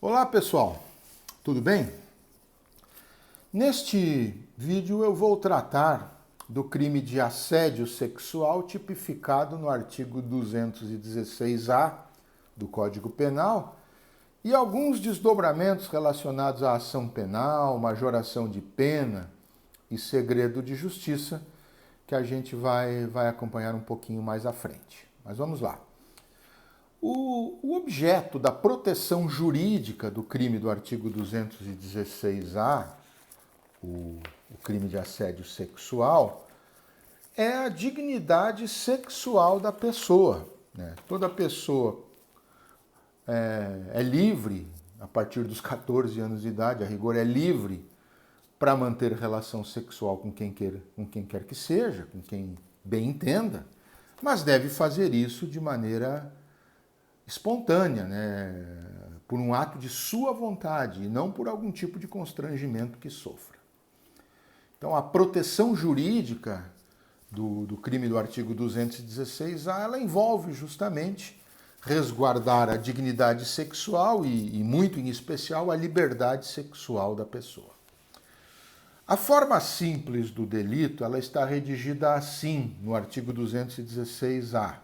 Olá pessoal, tudo bem? Neste vídeo eu vou tratar do crime de assédio sexual tipificado no artigo 216-A do Código Penal e alguns desdobramentos relacionados à ação penal, majoração de pena e segredo de justiça que a gente vai acompanhar um pouquinho mais à frente. Mas vamos lá. O objeto da proteção jurídica do crime do artigo 216-A, o crime de assédio sexual, é a dignidade sexual da pessoa, né? Toda pessoa é livre, a partir dos 14 anos de idade, a rigor é livre para manter relação sexual com quem quer que seja, com quem bem entenda, mas deve fazer isso de maneira espontânea, né? Por um ato de sua vontade e não por algum tipo de constrangimento que sofra. Então, a proteção jurídica do crime do artigo 216-A, ela envolve justamente resguardar a dignidade sexual e muito em especial, a liberdade sexual da pessoa. A forma simples do delito, ela está redigida assim no artigo 216-A.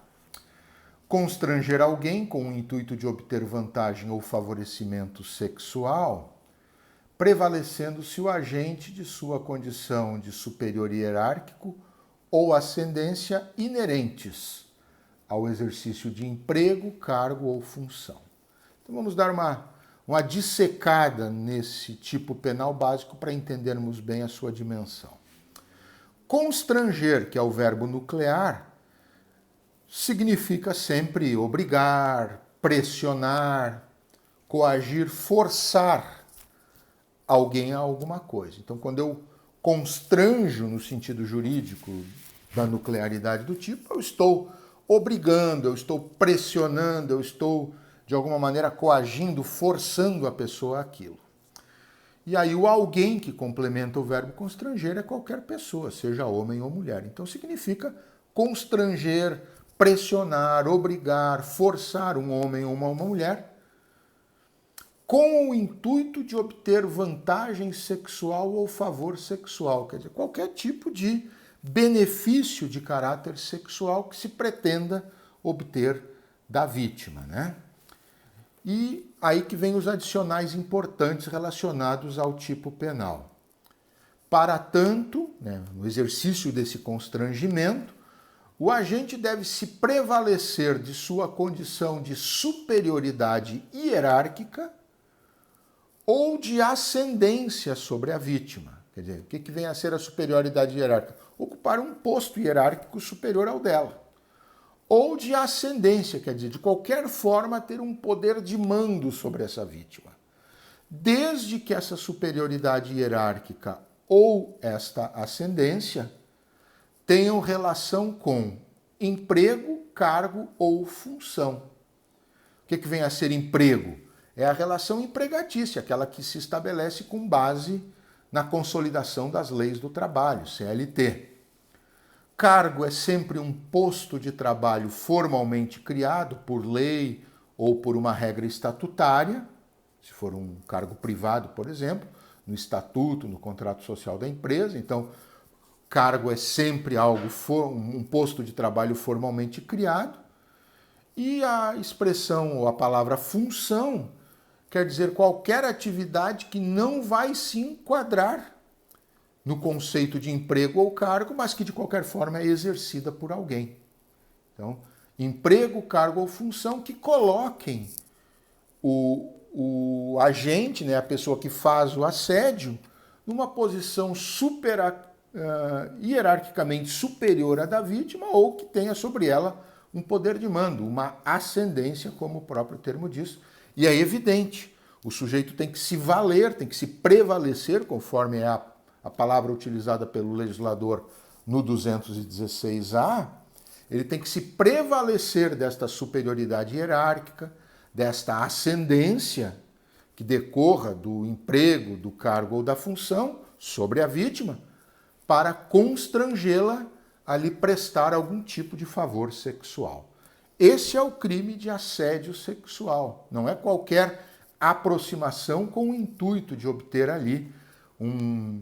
Constranger alguém com o intuito de obter vantagem ou favorecimento sexual, prevalecendo-se o agente de sua condição de superior hierárquico ou ascendência inerentes ao exercício de emprego, cargo ou função. Então vamos dar uma dissecada nesse tipo penal básico para entendermos bem a sua dimensão. Constranger, que é o verbo nuclear, significa sempre obrigar, pressionar, coagir, forçar alguém a alguma coisa. Então, quando eu constranjo no sentido jurídico da nuclearidade do tipo, eu estou obrigando, eu estou pressionando, eu estou, de alguma maneira, coagindo, forçando a pessoa àquilo. E aí o alguém que complementa o verbo constranger é qualquer pessoa, seja homem ou mulher. Então, significa constranger, pressionar, obrigar, forçar um homem ou uma mulher com o intuito de obter vantagem sexual ou favor sexual, quer dizer, qualquer tipo de benefício de caráter sexual que se pretenda obter da vítima, né? E aí que vem os adicionais importantes relacionados ao tipo penal. Para tanto, né, no exercício desse constrangimento, o agente deve se prevalecer de sua condição de superioridade hierárquica ou de ascendência sobre a vítima. Quer dizer, o que vem a ser a superioridade hierárquica? Ocupar um posto hierárquico superior ao dela. Ou de ascendência, quer dizer, de qualquer forma ter um poder de mando sobre essa vítima. Desde que essa superioridade hierárquica ou esta ascendência tenham relação com emprego, cargo ou função. O que vem a ser emprego? É a relação empregatícia, aquela que se estabelece com base na consolidação das leis do trabalho, CLT. Cargo é sempre um posto de trabalho formalmente criado por lei ou por uma regra estatutária, se for um cargo privado, por exemplo, no estatuto, no contrato social da empresa. Então, cargo é sempre um posto de trabalho formalmente criado. E a expressão ou a palavra função quer dizer qualquer atividade que não vai se enquadrar no conceito de emprego ou cargo, mas que de qualquer forma é exercida por alguém. Então, emprego, cargo ou função que coloquem o agente, né, a pessoa que faz o assédio, numa posição hierarquicamente superior à da vítima ou que tenha sobre ela um poder de mando, uma ascendência, como o próprio termo diz. E é evidente, o sujeito tem que se valer, tem que se prevalecer, conforme é a palavra utilizada pelo legislador no 216-A, ele tem que se prevalecer desta superioridade hierárquica, desta ascendência que decorra do emprego, do cargo ou da função sobre a vítima, para constrangê-la a lhe prestar algum tipo de favor sexual. Esse é o crime de assédio sexual. Não é qualquer aproximação com o intuito de obter ali um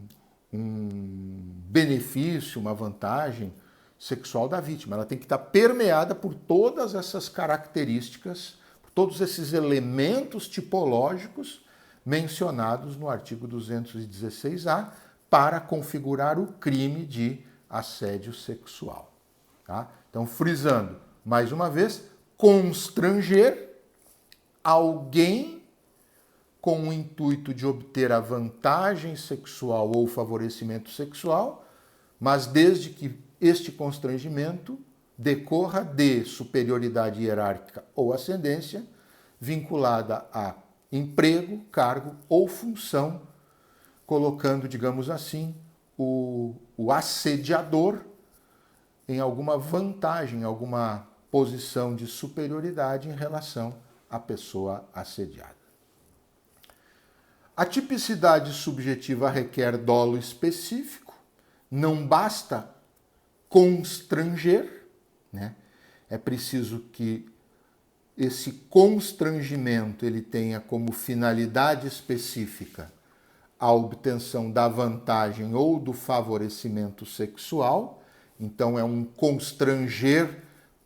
benefício, uma vantagem sexual da vítima. Ela tem que estar permeada por todas essas características, por todos esses elementos tipológicos mencionados no artigo 216-A para configurar o crime de assédio sexual. Tá? Então, frisando, mais uma vez, constranger alguém com o intuito de obter a vantagem sexual ou favorecimento sexual, mas desde que este constrangimento decorra de superioridade hierárquica ou ascendência vinculada a emprego, cargo ou função, colocando, digamos assim, o assediador em alguma vantagem, alguma posição de superioridade em relação à pessoa assediada. A tipicidade subjetiva requer dolo específico, não basta constranger, né? É preciso que esse constrangimento ele tenha como finalidade específica a obtenção da vantagem ou do favorecimento sexual. Então, é um constranger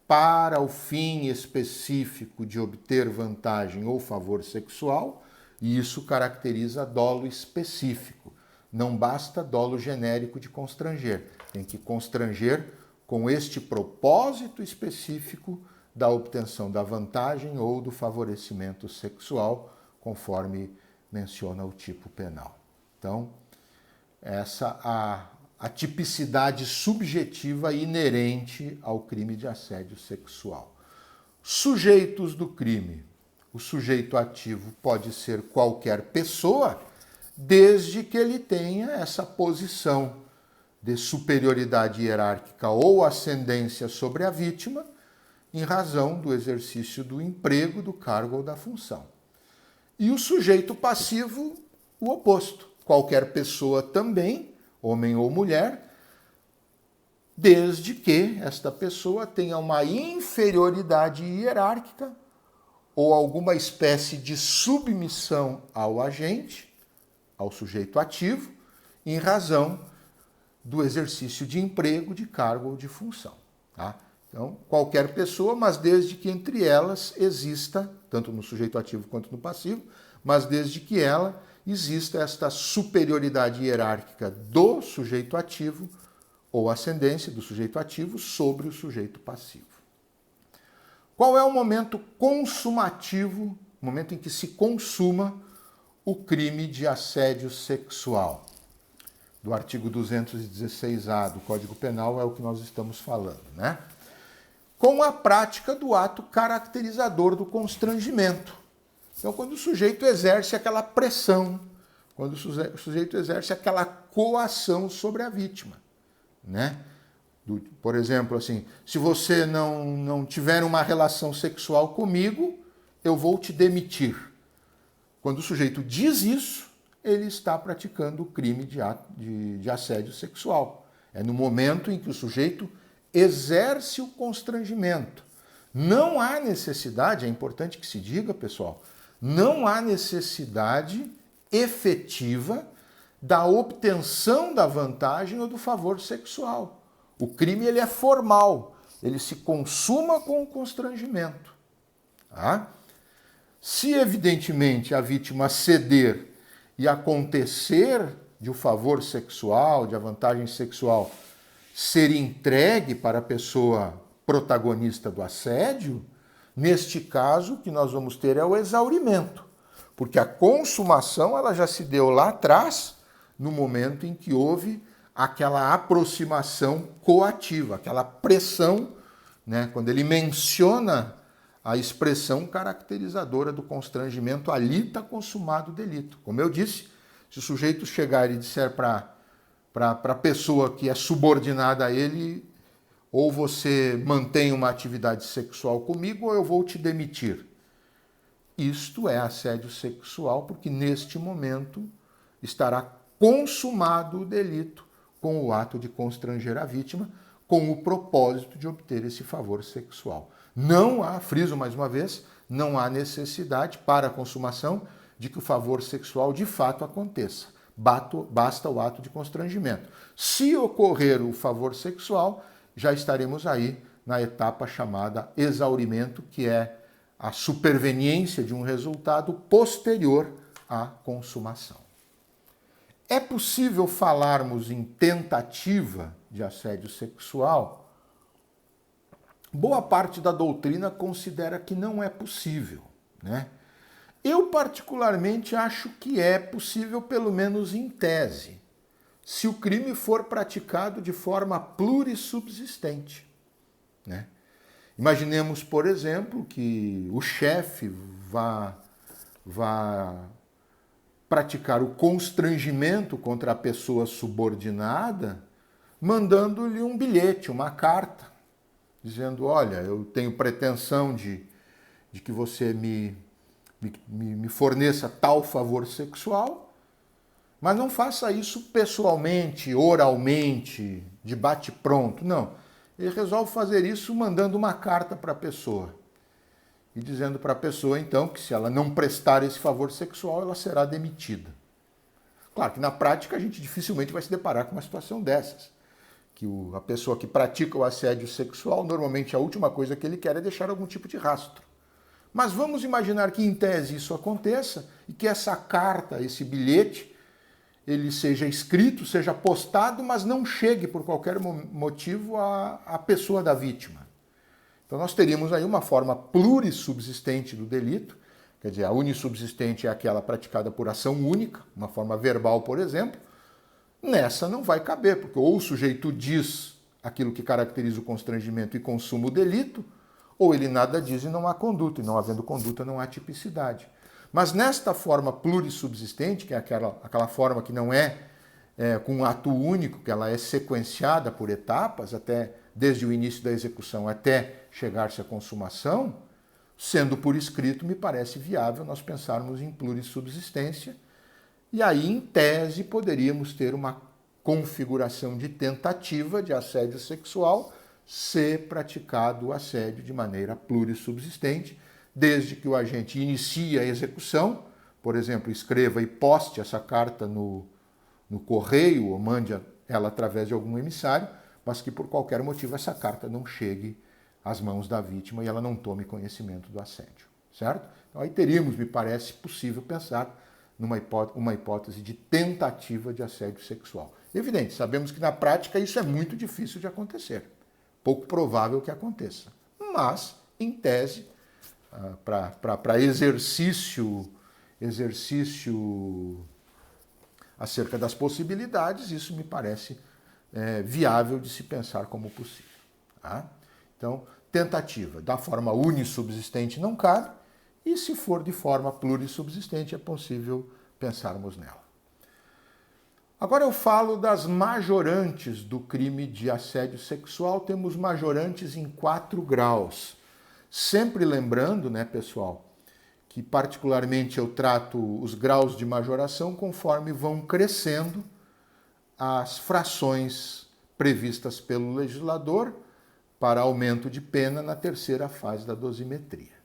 para o fim específico de obter vantagem ou favor sexual, e isso caracteriza dolo específico. Não basta dolo genérico de constranger, tem que constranger com este propósito específico da obtenção da vantagem ou do favorecimento sexual, conforme menciona o tipo penal. Então, essa a tipicidade subjetiva inerente ao crime de assédio sexual. Sujeitos do crime. O sujeito ativo pode ser qualquer pessoa, desde que ele tenha essa posição de superioridade hierárquica ou ascendência sobre a vítima, em razão do exercício do emprego, do cargo ou da função. E o sujeito passivo, o oposto. Qualquer pessoa também, homem ou mulher, desde que esta pessoa tenha uma inferioridade hierárquica ou alguma espécie de submissão ao agente, ao sujeito ativo, em razão do exercício de emprego, de cargo ou de função. Tá? Então, qualquer pessoa, mas desde que entre elas exista, tanto no sujeito ativo quanto no passivo, mas desde que ela exista esta superioridade hierárquica do sujeito ativo ou ascendência do sujeito ativo sobre o sujeito passivo. Qual é o momento consumativo, o momento em que se consuma o crime de assédio sexual? Do artigo 216-A do Código Penal é o que nós estamos falando, né? Com a prática do ato caracterizador do constrangimento. Então, quando o sujeito exerce aquela pressão, quando o sujeito exerce aquela coação sobre a vítima, né? Por exemplo, assim, se você não tiver uma relação sexual comigo, eu vou te demitir. Quando o sujeito diz isso, ele está praticando o crime de assédio sexual. É no momento em que o sujeito exerce o constrangimento. Não há necessidade, é importante que se diga, pessoal, não há necessidade efetiva da obtenção da vantagem ou do favor sexual. O crime ele é formal, ele se consuma com o constrangimento. Tá? Se, evidentemente, a vítima ceder e acontecer de o favor sexual, de a vantagem sexual, ser entregue para a pessoa protagonista do assédio, neste caso, o que nós vamos ter é o exaurimento, porque a consumação ela já se deu lá atrás, no momento em que houve aquela aproximação coativa, aquela pressão, né? Quando ele menciona a expressão caracterizadora do constrangimento, ali está consumado o delito. Como eu disse, se o sujeito chegar e disser para a pessoa que é subordinada a ele, ou você mantém uma atividade sexual comigo, ou eu vou te demitir. Isto é assédio sexual, porque neste momento estará consumado o delito com o ato de constranger a vítima, com o propósito de obter esse favor sexual. Não há, friso mais uma vez, não há necessidade para a consumação de que o favor sexual de fato aconteça. Basta o ato de constrangimento. Se ocorrer o favor sexual, já estaremos aí na etapa chamada exaurimento, que é a superveniência de um resultado posterior à consumação. É possível falarmos em tentativa de assédio sexual? Boa parte da doutrina considera que não é possível, né? Eu particularmente acho que é possível, pelo menos em tese, se o crime for praticado de forma plurissubsistente, né? Imaginemos, por exemplo, que o chefe vá praticar o constrangimento contra a pessoa subordinada, mandando-lhe um bilhete, uma carta, dizendo: olha, eu tenho pretensão de que você me forneça tal favor sexual, mas não faça isso pessoalmente, oralmente, de bate-pronto. Não. Ele resolve fazer isso mandando uma carta para a pessoa e dizendo para a pessoa, então, que se ela não prestar esse favor sexual, ela será demitida. Claro que na prática a gente dificilmente vai se deparar com uma situação dessas. Que a pessoa que pratica o assédio sexual, normalmente a última coisa que ele quer é deixar algum tipo de rastro. Mas vamos imaginar que em tese isso aconteça e que essa carta, esse bilhete, ele seja escrito, seja postado, mas não chegue por qualquer motivo à pessoa da vítima. Então nós teríamos aí uma forma plurissubsistente do delito, quer dizer, a unissubsistente é aquela praticada por ação única, uma forma verbal, por exemplo. Nessa não vai caber, porque ou o sujeito diz aquilo que caracteriza o constrangimento e consuma o delito, ou ele nada diz e não há conduta, e não havendo conduta não há tipicidade. Mas nesta forma plurissubsistente, que é aquela forma que não é com um ato único, que ela é sequenciada por etapas, até desde o início da execução até chegar-se à consumação, sendo por escrito, me parece viável nós pensarmos em plurissubsistência, e aí, em tese, poderíamos ter uma configuração de tentativa de assédio sexual, se praticado o assédio de maneira plurissubsistente, desde que o agente inicie a execução, por exemplo, escreva e poste essa carta no correio ou mande ela através de algum emissário, mas que por qualquer motivo essa carta não chegue às mãos da vítima e ela não tome conhecimento do assédio, certo? Então aí teríamos, me parece, possível pensar numa hipótese de tentativa de assédio sexual. Evidente, sabemos que na prática isso é muito difícil de acontecer, pouco provável que aconteça, mas, em tese, para exercício acerca das possibilidades, isso me parece viável de se pensar como possível. Tá? Então, tentativa da forma unissubsistente não cabe, e se for de forma plurissubsistente é possível pensarmos nela. Agora eu falo das majorantes do crime de assédio sexual. Temos majorantes em 4 graus. Sempre lembrando, né, pessoal, que particularmente eu trato os graus de majoração conforme vão crescendo as frações previstas pelo legislador para aumento de pena na terceira fase da dosimetria.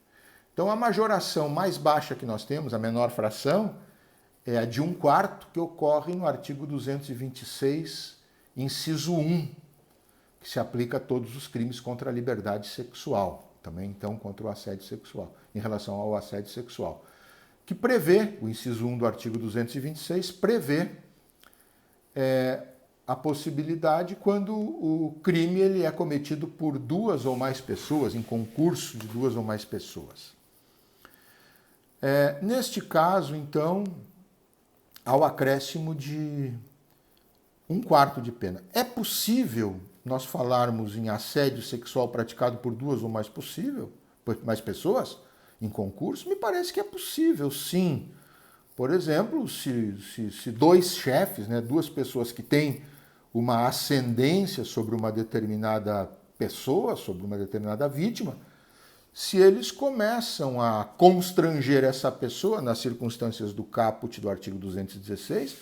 Então a majoração mais baixa que nós temos, a menor fração, é a de 1/4, que ocorre no artigo 226, inciso 1, que se aplica a todos os crimes contra a liberdade sexual. Também, então, contra o assédio sexual, em relação ao assédio sexual, que prevê, o inciso 1 do artigo 226, prevê a possibilidade quando o crime ele é cometido por 2 ou mais pessoas, em concurso de 2 ou mais pessoas. Neste caso, então, há o acréscimo de 1/4 de pena. É possível nós falarmos em assédio sexual praticado por 2 ou mais pessoas em concurso? Me parece que é possível, sim. Por exemplo, se 2 chefes, né, 2 pessoas que têm uma ascendência sobre uma determinada pessoa, sobre uma determinada vítima, se eles começam a constranger essa pessoa, nas circunstâncias do caput do artigo 216,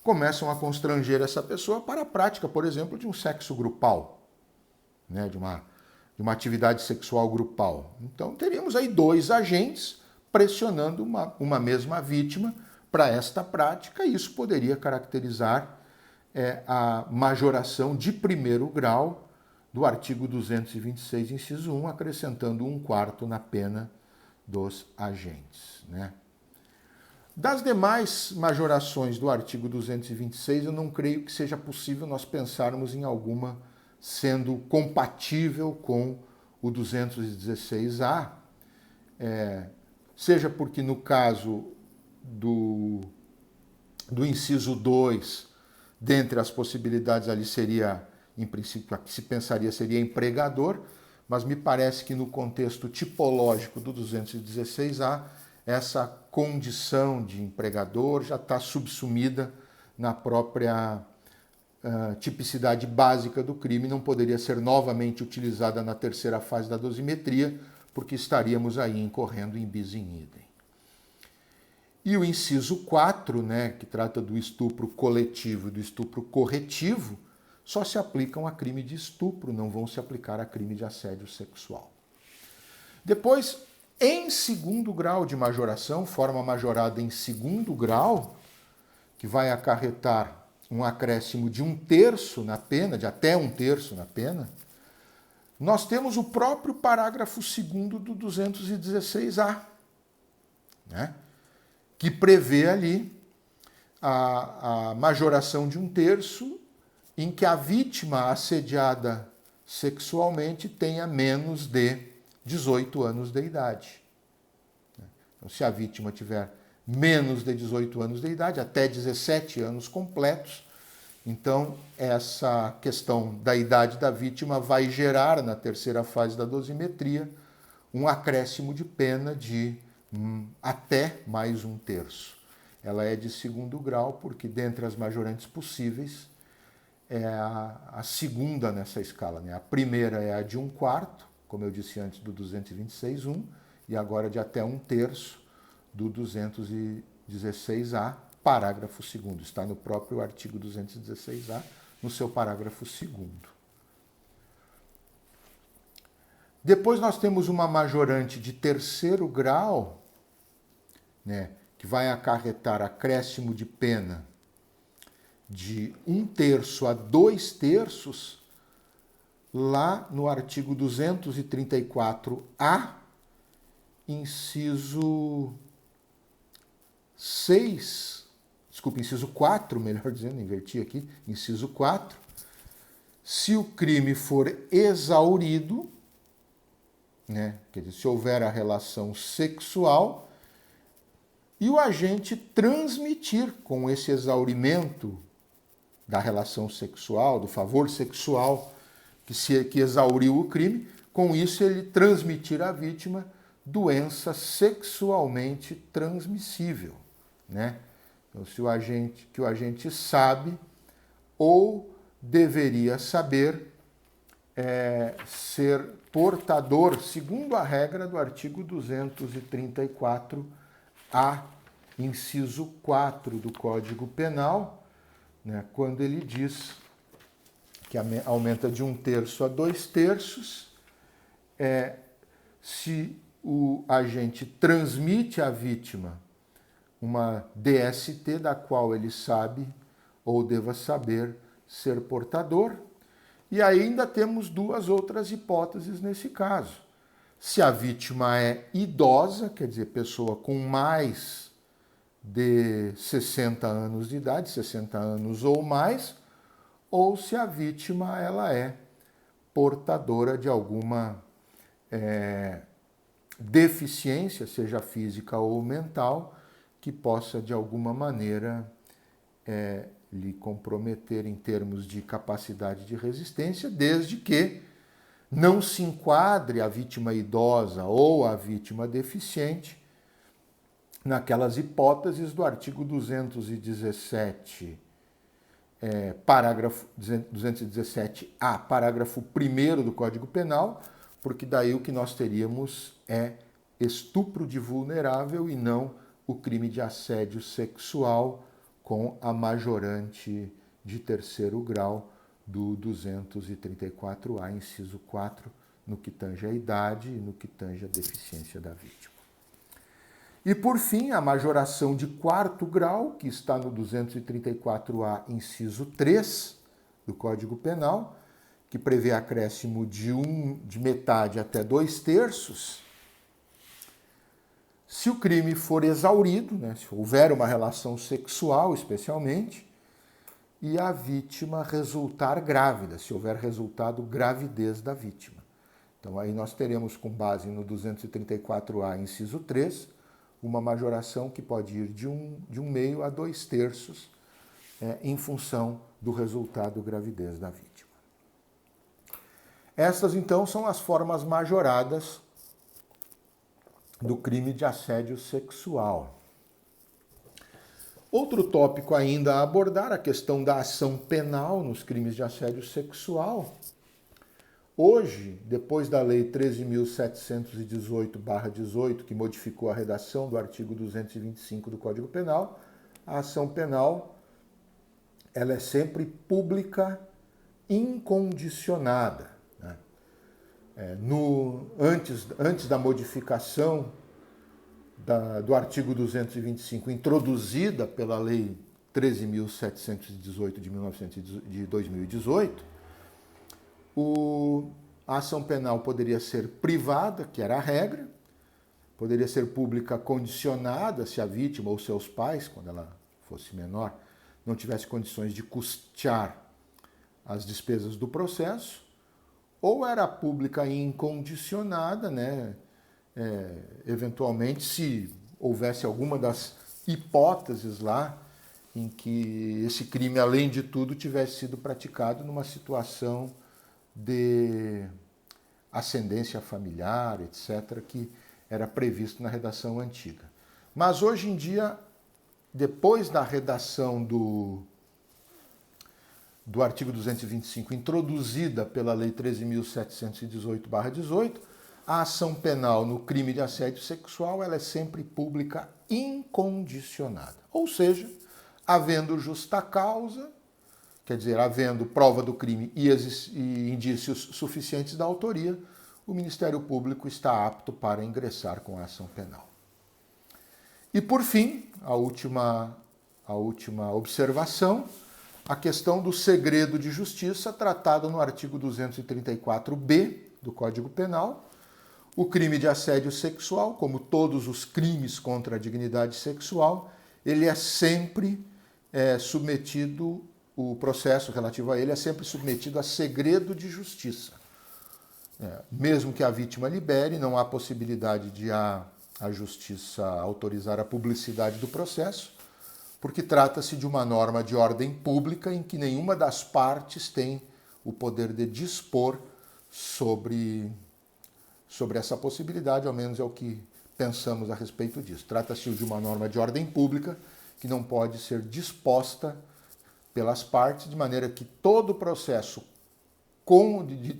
começam a constranger essa pessoa para a prática, por exemplo, de um sexo grupal, né, de uma atividade sexual grupal. Então, teríamos aí 2 agentes pressionando uma mesma vítima para esta prática. Isso poderia caracterizar a majoração de primeiro grau do artigo 226, inciso 1, acrescentando 1/4 na pena dos agentes, né? Das demais majorações do artigo 226, eu não creio que seja possível nós pensarmos em alguma sendo compatível com o 216A, seja porque no caso do inciso 2, dentre as possibilidades ali seria, em princípio, a que se pensaria seria empregador, mas me parece que no contexto tipológico do 216A, essa condição de empregador já está subsumida na própria tipicidade básica do crime, não poderia ser novamente utilizada na terceira fase da dosimetria, porque estaríamos aí incorrendo em bis in idem. E o inciso 4, né, que trata do estupro coletivo e do estupro corretivo, só se aplicam a crime de estupro, não vão se aplicar a crime de assédio sexual. Depois, em segundo grau de majoração, forma majorada em segundo grau, que vai acarretar um acréscimo de 1/3 na pena, de até 1/3 na pena, nós temos o próprio parágrafo 2º do 216A, né, que prevê ali a majoração de 1/3 em que a vítima assediada sexualmente tenha menos de 18 anos de idade. Então, se a vítima tiver menos de 18 anos de idade, até 17 anos completos, então essa questão da idade da vítima vai gerar, na terceira fase da dosimetria, um acréscimo de pena de até mais 1/3. Ela é de segundo grau porque, dentre as majorantes possíveis, é a segunda nessa escala, né? A primeira é a de 1/4, como eu disse antes, do 226.1, e agora de até 1/3 do 216A, parágrafo 2º. Está no próprio artigo 216A, no seu parágrafo 2º. Depois nós temos uma majorante de terceiro grau, né, que vai acarretar acréscimo de pena de 1/3 a 2/3, lá no artigo 234A, inciso 6, inciso 4, melhor dizendo, inverti aqui, inciso 4, se o crime for exaurido, né, quer dizer, se houver a relação sexual e o agente transmitir com esse exaurimento da relação sexual, do favor sexual que exauriu o crime, com isso ele transmitir à vítima doença sexualmente transmissível, né? Então, se o agente sabe ou deveria saber ser portador, segundo a regra do artigo 234-A, inciso 4 do Código Penal, né, quando ele diz que aumenta de 1/3 a 2/3, se o agente transmite à vítima uma DST da qual ele sabe ou deva saber ser portador. E ainda temos duas outras hipóteses nesse caso. Se a vítima é idosa, quer dizer, pessoa com mais de 60 anos de idade, 60 anos ou mais, ou se a vítima ela é portadora de alguma deficiência, seja física ou mental, que possa de alguma maneira lhe comprometer em termos de capacidade de resistência, desde que não se enquadre a vítima idosa ou a vítima deficiente naquelas hipóteses do artigo 217, parágrafo 217A, parágrafo 1º do Código Penal, porque daí o que nós teríamos é estupro de vulnerável e não o crime de assédio sexual com a majorante de terceiro grau do 234A, inciso 4, no que tange a idade e no que tange a deficiência da vítima. E, por fim, a majoração de quarto grau, que está no 234-A, inciso 3 do Código Penal, que prevê acréscimo de metade até 2/3, se o crime for exaurido, né, se houver uma relação sexual, especialmente, e a vítima resultar grávida, se houver resultado gravidez da vítima. Então, aí nós teremos, com base no 234-A, inciso 3, uma majoração que pode ir de um meio a 2/3, em função do resultado gravidez da vítima. Estas, então, são as formas majoradas do crime de assédio sexual. Outro tópico ainda a abordar, a questão da ação penal nos crimes de assédio sexual. Hoje, depois da Lei 13.718/18, que modificou a redação do artigo 225 do Código Penal, a ação penal ela é sempre pública incondicionada. Antes da modificação do artigo 225, introduzida pela Lei 13.718 de 2018, a ação penal poderia ser privada, que era a regra, poderia ser pública condicionada, se a vítima ou seus pais, quando ela fosse menor, não tivesse condições de custear as despesas do processo, ou era pública incondicionada, né? Eventualmente, se houvesse alguma das hipóteses lá em que esse crime, além de tudo, tivesse sido praticado numa situação de ascendência familiar, etc., que era previsto na redação antiga. Mas hoje em dia, depois da redação do artigo 225, introduzida pela Lei 13.718/18, a ação penal no crime de assédio sexual ela é sempre pública incondicionada. Ou seja, havendo justa causa, quer dizer, havendo prova do crime e indícios suficientes da autoria, o Ministério Público está apto para ingressar com a ação penal. E, por fim, a última observação, a questão do segredo de justiça, tratado no artigo 234-B do Código Penal. O crime de assédio sexual, como todos os crimes contra a dignidade sexual, ele é sempre submetido, o processo relativo a ele é sempre submetido a segredo de justiça. Mesmo que a vítima libere, não há possibilidade de a justiça autorizar a publicidade do processo, porque trata-se de uma norma de ordem pública em que nenhuma das partes tem o poder de dispor sobre essa possibilidade, ao menos é o que pensamos a respeito disso. Trata-se de uma norma de ordem pública que não pode ser disposta pelas partes, de maneira que todo o processo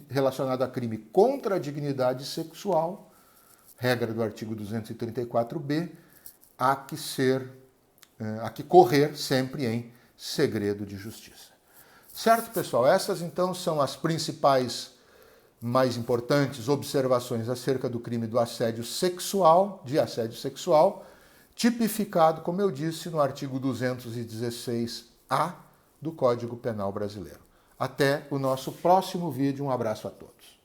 relacionado a crime contra a dignidade sexual, regra do artigo 234-B, há que correr sempre em segredo de justiça. Certo, pessoal? Essas, então, são as principais, mais importantes observações acerca do crime do assédio sexual, tipificado, como eu disse, no artigo 216-A do Código Penal Brasileiro. Até o nosso próximo vídeo. Um abraço a todos.